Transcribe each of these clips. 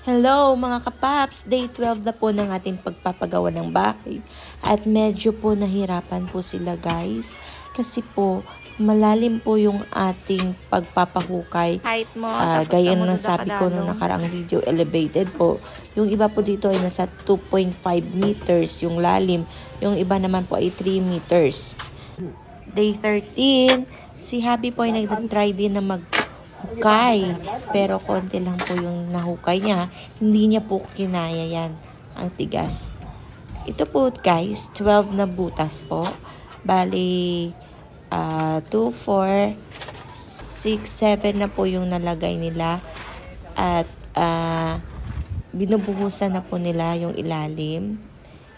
Hello mga kapaps! Day 12 na po ng ating pagpapagawa ng bahay. At medyo po nahirapan po sila guys. Kasi po malalim po yung ating pagpapahukay. Height mo, Gaya na sabi ko nung nakaraang video, elevated po. Yung iba po dito ay nasa 2.5 meters yung lalim. Yung iba naman po ay 3 meters. Day 13, si Happy po ay nag-try din na hukay, pero konti lang po yung nahukay niya. Hindi niya po kinaya yan. Ang tigas. Ito po guys, 12 na butas po. Bali, 2, 4, 6, 7 na po yung nalagay nila. At binubuhusan na po nila yung ilalim.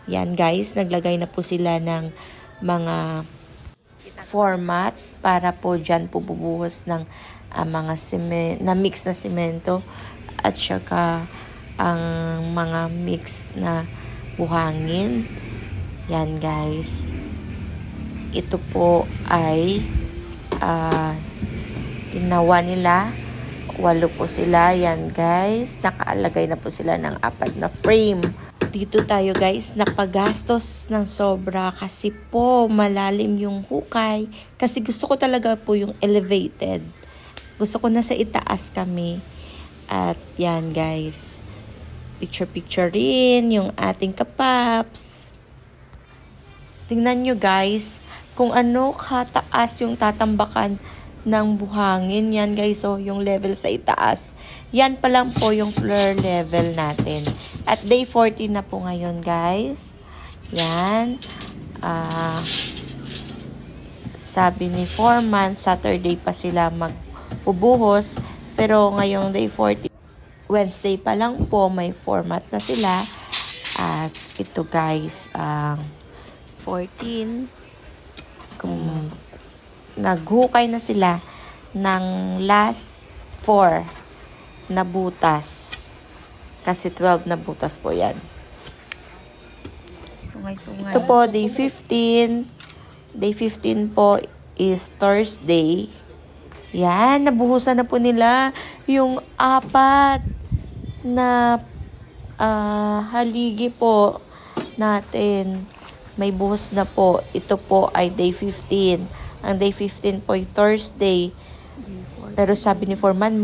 Yan guys, naglagay na po sila ng mga format para po dyan po bubuhos ng mga mix na semento at saka ang mga mix na buhangin. Yan guys. Ito po ay ginawa nila. 8 po sila. Yan guys. Nakaalagay na po sila ng 4 na frame. Dito tayo guys, napagastos ng sobra kasi po malalim yung hukay. Kasi gusto ko talaga po yung elevated. Gusto ko na sa itaas kami. At yan guys. Picture rin yung ating kapaps. Tingnan nyo guys. Kung ano kataas yung tatambakan ng buhangin. Yan guys. So yung level sa itaas. Yan pa lang po yung floor level natin. At day 14 na po ngayon guys. Yan. Sabi ni Foreman, Saturday pa sila bubuhos, pero ngayong day 40, Wednesday pa lang po, may format na sila. At ito guys, 14, naghukay na sila ng last 4 na butas. Kasi 12 na butas po yan. Sungay-sungay. Ito po, day 15. Day 15 po is Thursday. Yan, nabuhusan na po nila yung 4 na haligi po natin. May buhos na po. Ito po ay day 15. Ang day 15 po ay Thursday. Pero sabi ni Foreman,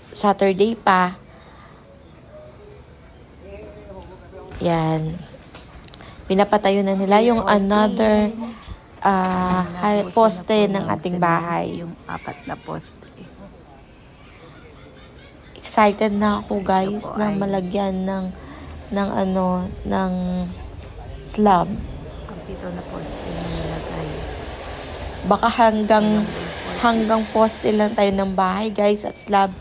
Saturday pa. Yan. Pinapatayo na nila yung another poste ng ating bahay. Yung 4 na poste. Excited na ako guys na malagyan ng slab. Ang 7 na poste na nilagay. Baka hanggang poste lang tayo ng bahay guys at slab.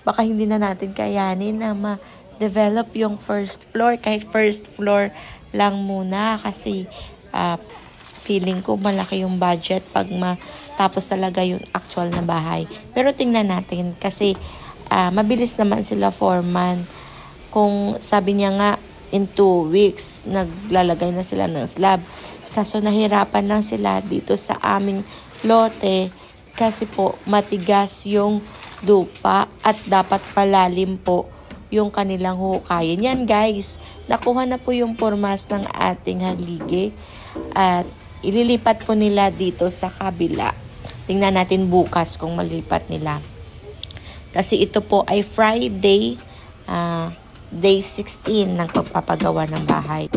Baka hindi na natin kayanin na ma-develop yung first floor. Kahit first floor lang muna kasi feeling ko malaki yung budget pag matapos talaga yung actual na bahay. Pero tingnan natin kasi mabilis naman sila Foreman. Kung sabi niya nga in 2 weeks naglalagay na sila ng slab. Kaso nahirapan lang sila dito sa aming lote kasi po matigas yung lupa at dapat palalim po yung kanilang hukayin. Yan guys, nakuha na po yung formas ng ating haligi at ililipat po nila dito sa kabila. Tingnan natin bukas kung malipat nila. Kasi ito po ay Friday, day 16 ng pagpapagawa ng bahay.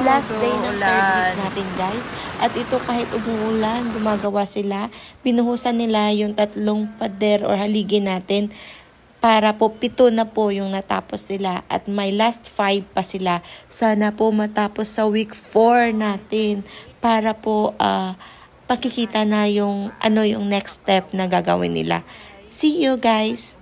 Last day ng third week natin guys. At ito kahit umuulan, gumagawa sila. Binuhusan nila yung 3 pader or haligi natin para po 7 na po yung natapos nila at may last 5 pa sila. Sana po matapos sa week 4 natin para po pakikita na yung next step na gagawin nila. See you guys!